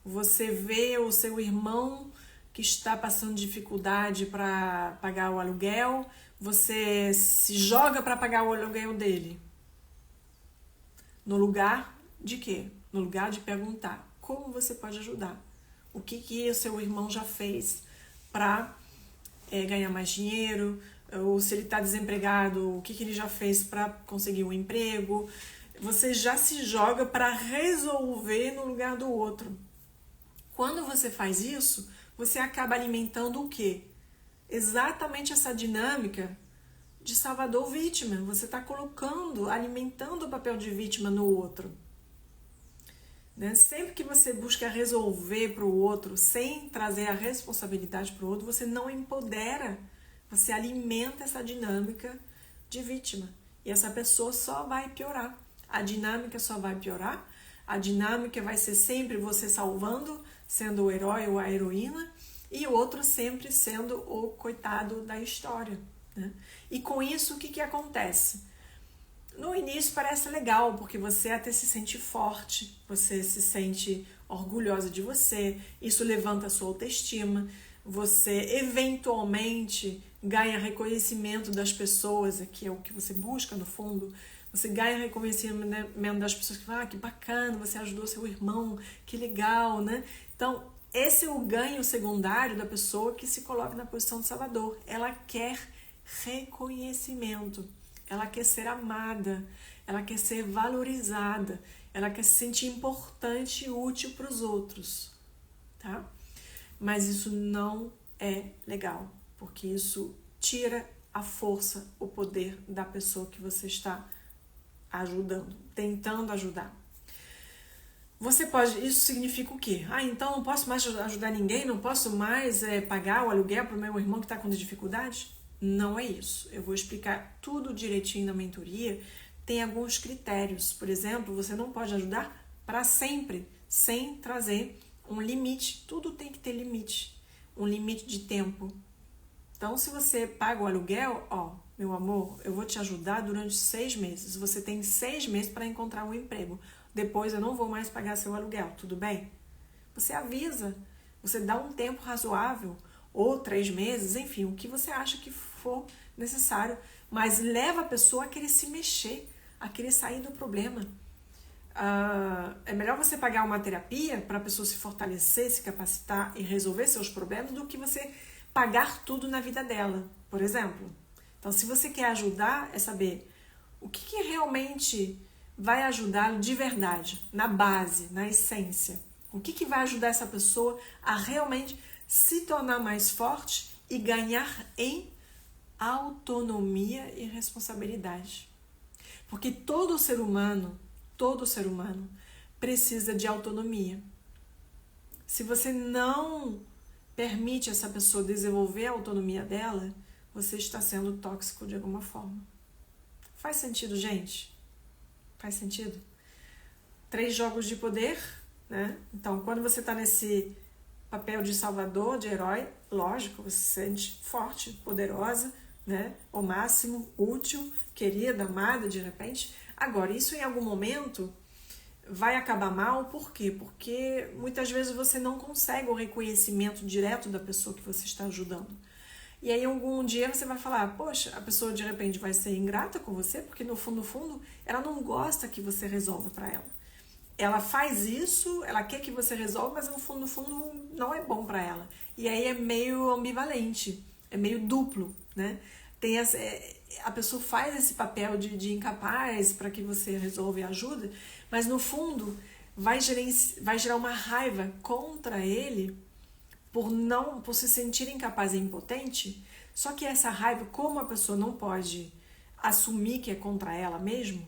Você vê o seu irmão que está passando dificuldade para pagar o aluguel, você se joga para pagar o aluguel dele. No lugar de quê? No lugar de perguntar como você pode ajudar. O que o seu irmão já fez para ganhar mais dinheiro, ou se ele está desempregado, o que ele já fez para conseguir um emprego. Você já se joga para resolver no lugar do outro. Quando você faz isso, você acaba alimentando o quê? Exatamente essa dinâmica de salvador-vítima. Você está alimentando o papel de vítima no outro. Né? Sempre que você busca resolver para o outro sem trazer a responsabilidade para o outro, você não empodera, você alimenta essa dinâmica de vítima. E essa pessoa só vai piorar. A dinâmica só vai piorar. A dinâmica vai ser sempre você salvando, sendo o herói ou a heroína, e o outro sempre sendo o coitado da história, né? E com isso, o que acontece? No início parece legal, porque você até se sente forte, você se sente orgulhosa de você, isso levanta a sua autoestima, você eventualmente ganha reconhecimento das pessoas, que é o que você busca no fundo. Você ganha reconhecimento das pessoas que falam, que bacana, você ajudou seu irmão, que legal, né? Então, esse é o ganho secundário da pessoa que se coloca na posição de salvador. Ela quer reconhecimento, ela quer ser amada, ela quer ser valorizada, ela quer se sentir importante e útil para os outros, tá? Mas isso não é legal, porque isso tira a força, o poder da pessoa que você está ajudando, tentando ajudar. Isso significa o quê? Então não posso mais ajudar ninguém, não posso mais pagar o aluguel para o meu irmão que está com dificuldade? Não é isso. Eu vou explicar tudo direitinho na mentoria. Tem alguns critérios. Por exemplo, você não pode ajudar para sempre, sem trazer um limite. Tudo tem que ter limite. Um limite de tempo. Então, se você paga o aluguel, meu amor, eu vou te ajudar durante 6 meses. Você tem 6 meses para encontrar um emprego. Depois eu não vou mais pagar seu aluguel, tudo bem? Você avisa, você dá um tempo razoável, ou 3 meses, enfim, o que você acha que for necessário. Mas leva a pessoa a querer se mexer, a querer sair do problema. É melhor você pagar uma terapia para a pessoa se fortalecer, se capacitar e resolver seus problemas do que você pagar tudo na vida dela, por exemplo. Então, se você quer ajudar, é saber o que realmente vai ajudá-lo de verdade, na base, na essência. O que vai ajudar essa pessoa a realmente se tornar mais forte e ganhar em autonomia e responsabilidade. Porque todo ser humano precisa de autonomia. Se você não permite essa pessoa desenvolver a autonomia dela, você está sendo tóxico de alguma forma. Faz sentido, gente? Faz sentido? 3 jogos de poder, né? Então, quando você está nesse papel de salvador, de herói, lógico, você se sente forte, poderosa, né? O máximo, útil, querida, amada, de repente. Agora, isso em algum momento vai acabar mal, por quê? Porque muitas vezes você não consegue o reconhecimento direto da pessoa que você está ajudando. E aí algum dia você vai falar, poxa, a pessoa de repente vai ser ingrata com você, porque no fundo, ela não gosta que você resolva para ela. Ela faz isso, ela quer que você resolva, mas no fundo não é bom para ela. E aí é meio ambivalente, é meio duplo, né? A pessoa faz esse papel de incapaz para que você resolva e ajude, mas no fundo vai gerar uma raiva contra ele por se sentir incapaz e impotente. Só que essa raiva, como a pessoa não pode assumir que é contra ela mesmo,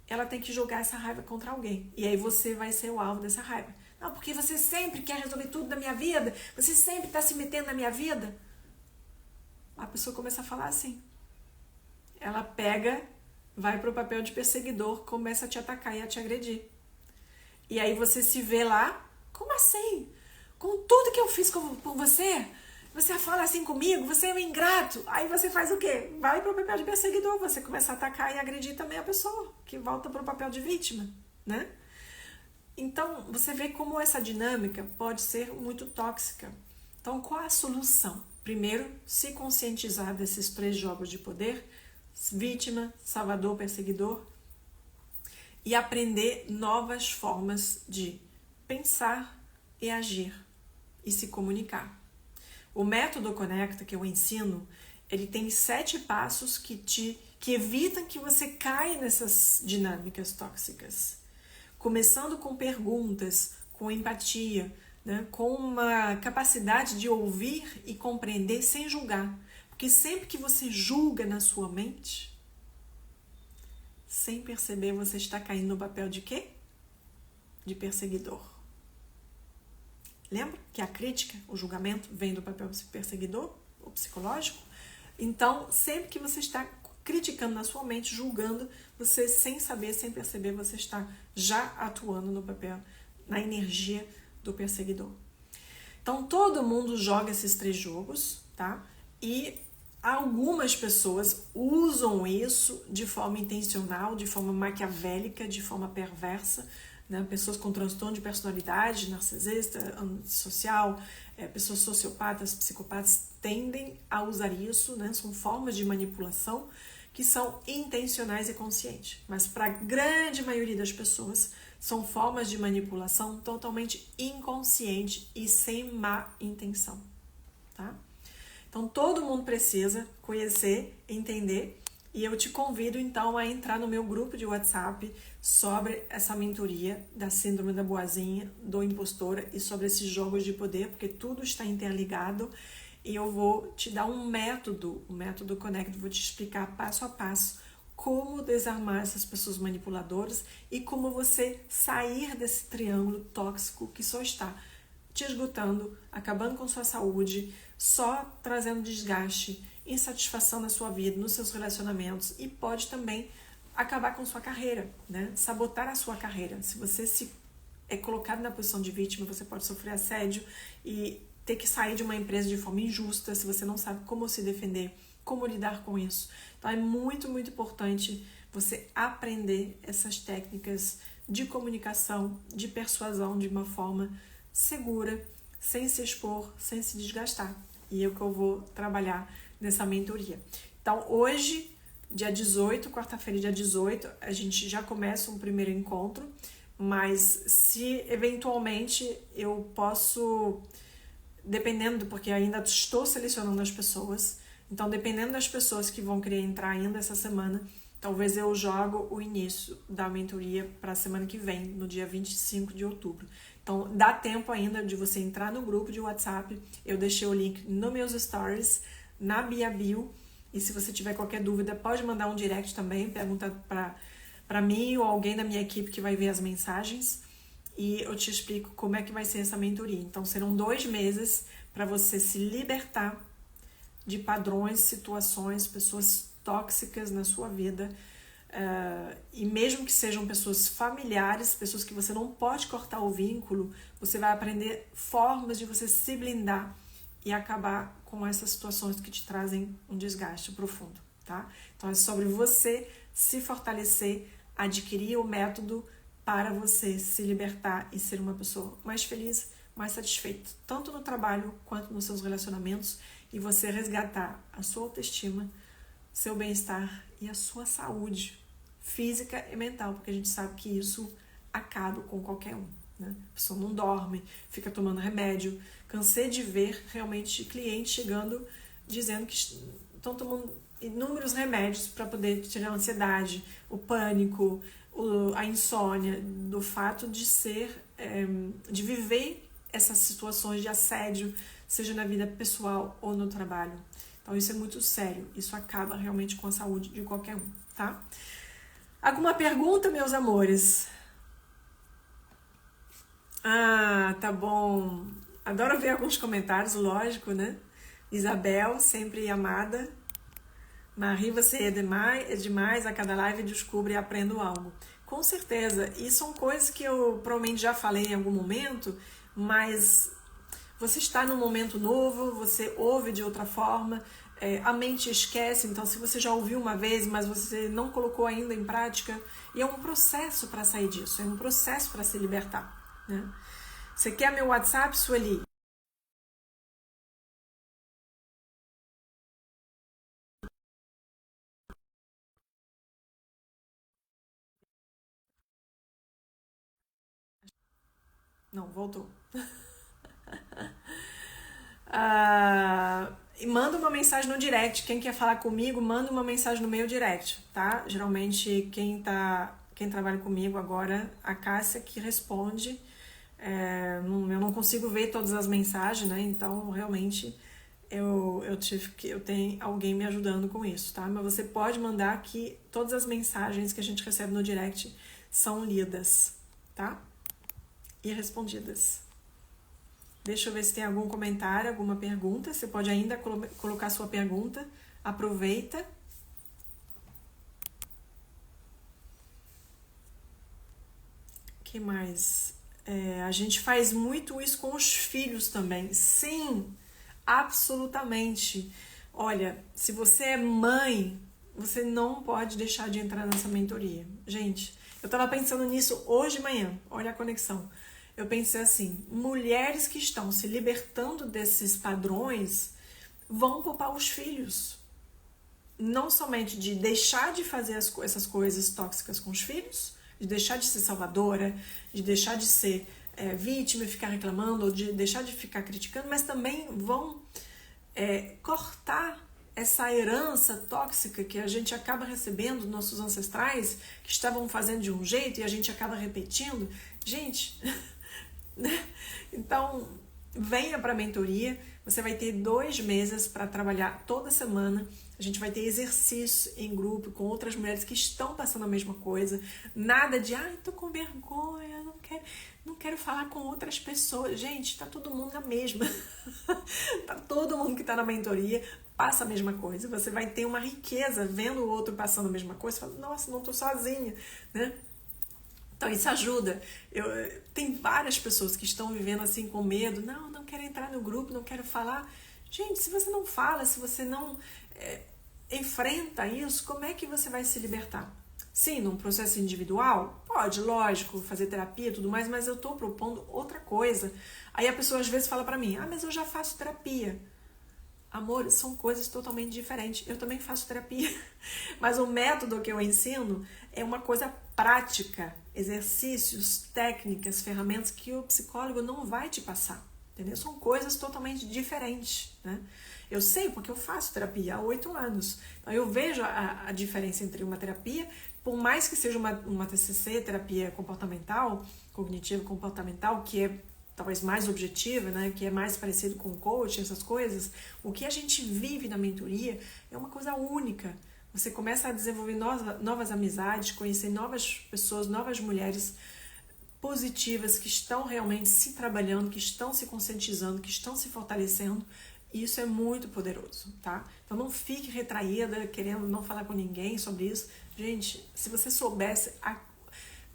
ela tem que jogar essa raiva contra alguém. E aí você vai ser o alvo dessa raiva. Não, porque você sempre quer resolver tudo da minha vida, você sempre está se metendo na minha vida. A pessoa começa a falar assim. Ela vai para o papel de perseguidor, começa a te atacar e a te agredir. E aí você se vê lá, como assim? Com tudo que eu fiz por você, você fala assim comigo, você é um ingrato. Aí você faz o quê? Vai para o papel de perseguidor, você começa a atacar e agredir também a pessoa, que volta para o papel de vítima, né? Então, você vê como essa dinâmica pode ser muito tóxica. Então, qual a solução? Primeiro, se conscientizar desses 3 jogos de poder, vítima, salvador, perseguidor, e aprender novas formas de pensar e agir e se comunicar. O método Conecta que eu ensino, ele tem 7 passos que evitam que você caia nessas dinâmicas tóxicas. Começando com perguntas, com empatia, né? Com uma capacidade de ouvir e compreender sem julgar. Porque sempre que você julga na sua mente, sem perceber, você está caindo no papel de quê? De perseguidor. Lembra que a crítica, o julgamento, vem do papel perseguidor, o psicológico? Então, sempre que você está criticando na sua mente, julgando, você sem saber, sem perceber, você está já atuando no papel, na energia do perseguidor. Então, todo mundo joga esses 3 jogos, tá? E algumas pessoas usam isso de forma intencional, de forma maquiavélica, de forma perversa, né? Pessoas com transtorno de personalidade, narcisista, antissocial, pessoas sociopatas, psicopatas tendem a usar isso, né? São formas de manipulação que são intencionais e conscientes. Mas para a grande maioria das pessoas, são formas de manipulação totalmente inconsciente e sem má intenção, tá? Então, todo mundo precisa conhecer, entender, e eu te convido, então, a entrar no meu grupo de WhatsApp sobre essa mentoria da síndrome da boazinha, do impostora e sobre esses jogos de poder, porque tudo está interligado, e eu vou te dar um método, o método Connect, vou te explicar passo a passo como desarmar essas pessoas manipuladoras e como você sair desse triângulo tóxico que só está te esgotando, acabando com sua saúde, só trazendo desgaste, insatisfação na sua vida, nos seus relacionamentos e pode também acabar com sua carreira, né? Sabotar a sua carreira. Se você se é colocado na posição de vítima, você pode sofrer assédio e ter que sair de uma empresa de forma injusta, se você não sabe como se defender, como lidar com isso. Então é muito, muito importante você aprender essas técnicas de comunicação, de persuasão de uma forma segura, sem se expor, sem se desgastar. E é o que eu vou trabalhar nessa mentoria. Então hoje, dia 18, quarta-feira, dia 18, a gente já começa um primeiro encontro, mas se eventualmente eu posso, dependendo, porque ainda estou selecionando as pessoas, então dependendo das pessoas que vão querer entrar ainda essa semana, talvez eu jogo o início da mentoria para a semana que vem, no dia 25 de outubro. Então dá tempo ainda de você entrar no grupo de WhatsApp, eu deixei o link nos meus stories, na bio, e se você tiver qualquer dúvida pode mandar um direct também, pergunta para mim ou alguém da minha equipe que vai ver as mensagens e eu te explico como é que vai ser essa mentoria. Então serão 2 meses para você se libertar de padrões, situações, pessoas tóxicas na sua vida, e mesmo que sejam pessoas familiares, pessoas que você não pode cortar o vínculo, você vai aprender formas de você se blindar e acabar com essas situações que te trazem um desgaste profundo, tá? Então é sobre você se fortalecer, adquirir o método para você se libertar e ser uma pessoa mais feliz, mais satisfeita, tanto no trabalho quanto nos seus relacionamentos, e você resgatar a sua autoestima, seu bem-estar e a sua saúde física e mental, porque a gente sabe que isso acaba com qualquer um, né? A pessoa não dorme, fica tomando remédio. Cansei de ver realmente clientes chegando dizendo que estão tomando inúmeros remédios para poder tirar a ansiedade, o pânico, a insônia, do fato de de viver essas situações de assédio, seja na vida pessoal ou no trabalho. Então isso é muito sério, isso acaba realmente com a saúde de qualquer um, tá? Alguma pergunta, meus amores? Ah, tá bom. Adoro ver alguns comentários, lógico, né? Isabel, sempre amada. Marie, você é demais, a cada live descubro e aprendo algo. Com certeza, e são coisas que eu provavelmente já falei em algum momento, mas você está num momento novo, você ouve de outra forma, a mente esquece, então se você já ouviu uma vez, mas você não colocou ainda em prática, e é um processo para sair disso, é um processo para se libertar, né? Você quer meu WhatsApp, Sueli? Não, voltou. E manda uma mensagem no direct. Quem quer falar comigo, manda uma mensagem no meu direct, tá? Geralmente quem trabalha comigo agora, a Cássia que responde. Eu não consigo ver todas as mensagens, né? Então realmente eu tenho alguém me ajudando com isso, tá? Mas você pode mandar que todas as mensagens que a gente recebe no direct são lidas, tá? E respondidas. Deixa eu ver se tem algum comentário, alguma pergunta. Você pode ainda colocar sua pergunta. Aproveita. Que mais? A gente faz muito isso com os filhos também. Sim, absolutamente. Olha, se você é mãe, você não pode deixar de entrar nessa mentoria. Gente, Eu tava pensando nisso hoje de manhã, olha a conexão. Eu pensei assim, mulheres que estão se libertando desses padrões vão poupar os filhos. Não somente de deixar de fazer essas coisas tóxicas com os filhos, de deixar de ser salvadora, de deixar de ser vítima e ficar reclamando, ou de deixar de ficar criticando, mas também vão cortar essa herança tóxica que a gente acaba recebendo dos nossos ancestrais, que estavam fazendo de um jeito e a gente acaba repetindo. Gente, né? Então, venha para a mentoria, você vai ter 2 meses para trabalhar toda semana. A gente vai ter exercícios em grupo com outras mulheres que estão passando a mesma coisa. Nada de, tô com vergonha, não quero falar com outras pessoas. Gente, tá todo mundo na mesma. Tá todo mundo que tá na mentoria passa a mesma coisa. Você vai ter uma riqueza vendo o outro passando a mesma coisa. Você fala, nossa, não tô sozinha, né? Então isso ajuda. Tem várias pessoas que estão vivendo assim com medo. Não quero entrar no grupo, não quero falar. Gente, se você não fala, se você não enfrenta isso, como é que você vai se libertar? Sim, num processo individual, pode, lógico, fazer terapia e tudo mais, mas eu tô propondo outra coisa. Aí a pessoa às vezes fala pra mim, mas eu já faço terapia. Amor, são coisas totalmente diferentes. Eu também faço terapia, mas o método que eu ensino é uma coisa prática, exercícios, técnicas, ferramentas que o psicólogo não vai te passar, entendeu? São coisas totalmente diferentes, né? Eu sei porque eu faço terapia há 8 anos, então eu vejo a diferença entre uma terapia, por mais que seja uma TCC, terapia comportamental, cognitivo-comportamental, que é talvez mais objetiva, né, que é mais parecido com o coaching, essas coisas, o que a gente vive na mentoria é uma coisa única. Você começa a desenvolver novas amizades, conhecer novas pessoas, novas mulheres positivas que estão realmente se trabalhando, que estão se conscientizando, que estão se fortalecendo. E isso é muito poderoso, tá? Então não fique retraída, querendo não falar com ninguém sobre isso. Gente, se você soubesse a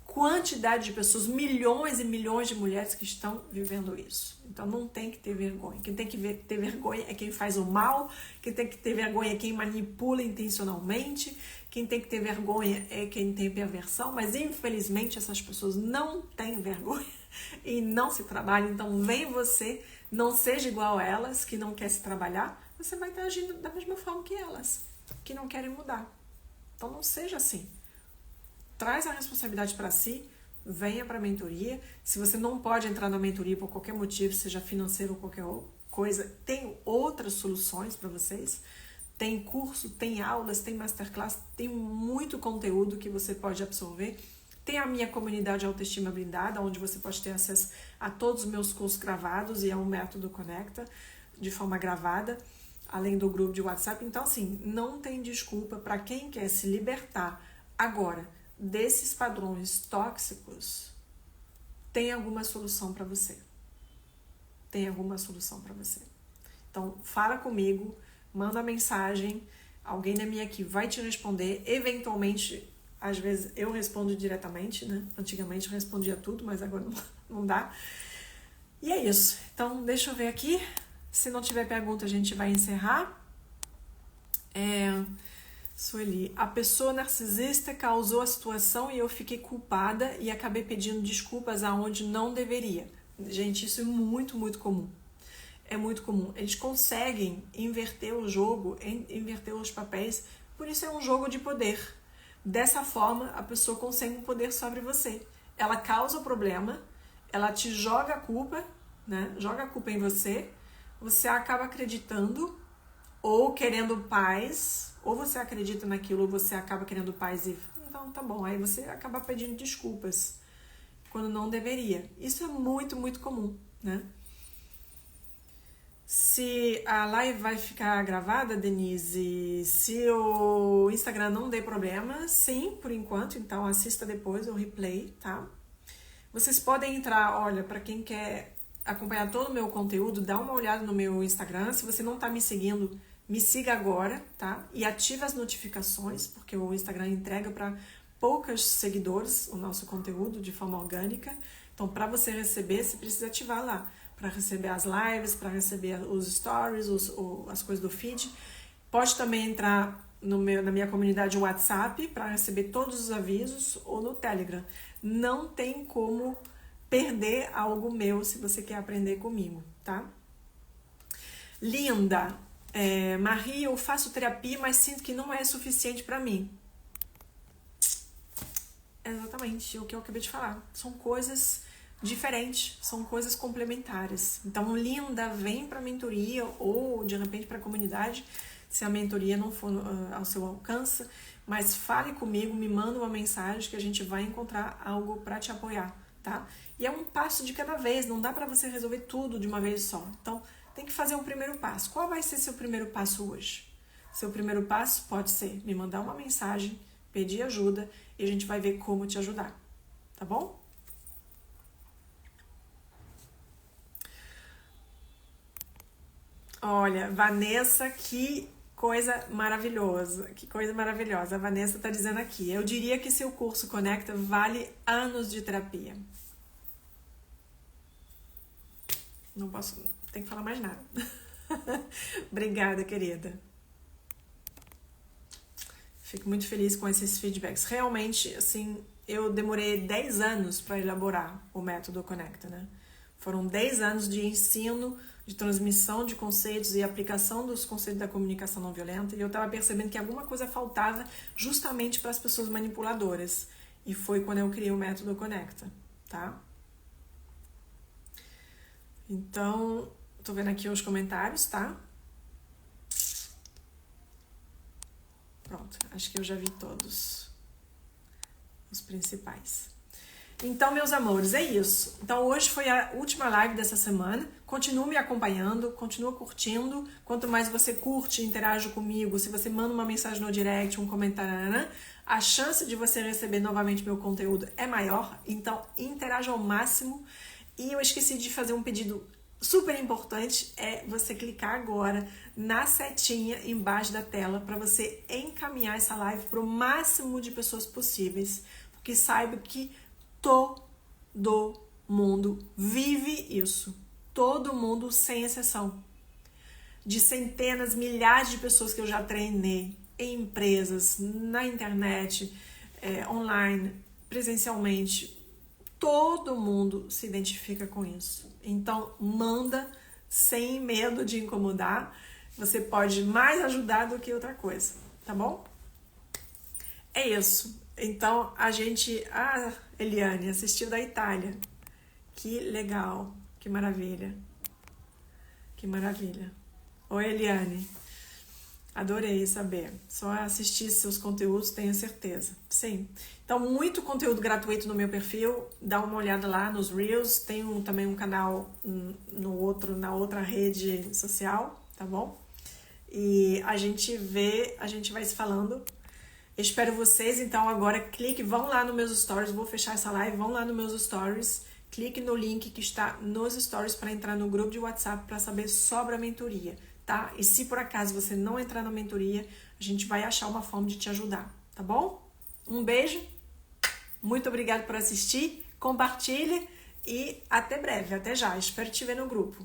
quantidade de pessoas, milhões e milhões de mulheres que estão vivendo isso. Então não tem que ter vergonha. Quem tem que ter vergonha é quem faz o mal, quem tem que ter vergonha é quem manipula intencionalmente, quem tem que ter vergonha é quem tem perversão, mas infelizmente essas pessoas não têm vergonha e não se trabalham. Então vem você, não seja igual a elas, que não quer se trabalhar, você vai estar agindo da mesma forma que elas, que não querem mudar. Então não seja assim. Traz a responsabilidade para si, venha para a mentoria. Se você não pode entrar na mentoria por qualquer motivo, seja financeiro ou qualquer coisa, tem outras soluções para vocês. Tem curso, tem aulas, tem masterclass, tem muito conteúdo que você pode absorver. Tem a minha comunidade Autoestima Blindada, onde você pode ter acesso a todos os meus cursos gravados e a um método Conecta de forma gravada, além do grupo de WhatsApp. Então, assim, não tem desculpa para quem quer se libertar agora desses padrões tóxicos. Tem alguma solução para você. Tem alguma solução para você. Então, fala comigo, manda mensagem, alguém da minha equipe vai te responder. Eventualmente, às vezes eu respondo diretamente, né? Antigamente eu respondia tudo, mas agora não dá. E é isso. Então, deixa eu ver aqui. Se não tiver pergunta, a gente vai encerrar. Sueli, a pessoa narcisista causou a situação e eu fiquei culpada e acabei pedindo desculpas aonde não deveria. Gente, isso é muito, muito comum. É muito comum. Eles conseguem inverter o jogo, inverter os papéis, por isso é um jogo de poder. Dessa forma, a pessoa consegue um poder sobre você. Ela causa o problema, ela te joga a culpa, né? Joga a culpa em você, você acaba acreditando ou querendo paz, ou você acredita naquilo, ou você acaba querendo paz e então tá bom, aí você acaba pedindo desculpas quando não deveria. Isso é muito, muito comum, né? Se a live vai ficar gravada, Denise, se o Instagram não der problema, sim, por enquanto, então assista depois o replay, tá? Vocês podem entrar, olha, para quem quer acompanhar todo o meu conteúdo, dá uma olhada no meu Instagram. Se você não tá me seguindo, me siga agora, tá? E ative as notificações, porque o Instagram entrega para poucos seguidores o nosso conteúdo de forma orgânica. Então, para você receber, você precisa ativar lá, para receber as lives, para receber os stories, as coisas do feed. Pode também entrar na minha comunidade WhatsApp para receber todos os avisos ou no Telegram. Não tem como perder algo meu se você quer aprender comigo, tá? Linda, Marie, eu faço terapia, mas sinto que não é suficiente para mim. Exatamente o que eu acabei de falar. São coisas diferentes, são coisas complementares. Então, Linda, vem para a mentoria ou de repente para a comunidade, se a mentoria não for ao seu alcance, mas fale comigo, me manda uma mensagem que a gente vai encontrar algo para te apoiar, tá? E é um passo de cada vez, não dá para você resolver tudo de uma vez só. Então, tem que fazer um primeiro passo. Qual vai ser seu primeiro passo hoje? Seu primeiro passo pode ser me mandar uma mensagem, pedir ajuda e a gente vai ver como te ajudar, tá bom? Olha, Vanessa, que coisa maravilhosa, que coisa maravilhosa. A Vanessa está dizendo aqui, eu diria que seu curso Conecta vale anos de terapia. Não posso, tem que falar mais nada. Obrigada, querida. Fico muito feliz com esses feedbacks. Realmente, assim, eu demorei 10 anos para elaborar o método Conecta, né? Foram 10 anos de ensino, de transmissão de conceitos e aplicação dos conceitos da comunicação não violenta, e eu estava percebendo que alguma coisa faltava justamente para as pessoas manipuladoras. E foi quando eu criei o método Conecta, tá? Então, tô vendo aqui os comentários, tá? Pronto, acho que eu já vi todos os principais. Então, meus amores, é isso. Então, hoje foi a última live dessa semana. Continua me acompanhando, continua curtindo. Quanto mais você curte, interage comigo, se você manda uma mensagem no direct, um comentário, a chance de você receber novamente meu conteúdo é maior. Então, interaja ao máximo. E eu esqueci de fazer um pedido super importante, é você clicar agora na setinha embaixo da tela para você encaminhar essa live para o máximo de pessoas possíveis. Porque saiba que todo mundo vive isso. Todo mundo, sem exceção. De centenas, milhares de pessoas que eu já treinei em empresas, na internet, online, presencialmente, todo mundo se identifica com isso. Então, manda sem medo de incomodar. Você pode mais ajudar do que outra coisa, tá bom? É isso. Então, a gente... Ah, Eliane, assistiu da Itália. Que legal. Que maravilha. Que maravilha. Oi, Eliane. Adorei saber. Só assistir seus conteúdos, tenho certeza. Sim. Então, muito conteúdo gratuito no meu perfil. Dá uma olhada lá nos Reels. Tem também um canal na outra rede social, tá bom? E a gente vai se falando. Espero vocês, então agora vão lá nos meus stories, vou fechar essa live, vão lá nos meus stories, clique no link que está nos stories para entrar no grupo de WhatsApp para saber sobre a mentoria, tá? E se por acaso você não entrar na mentoria, a gente vai achar uma forma de te ajudar, tá bom? Um beijo, muito obrigada por assistir, compartilhe e até breve, até já, espero te ver no grupo.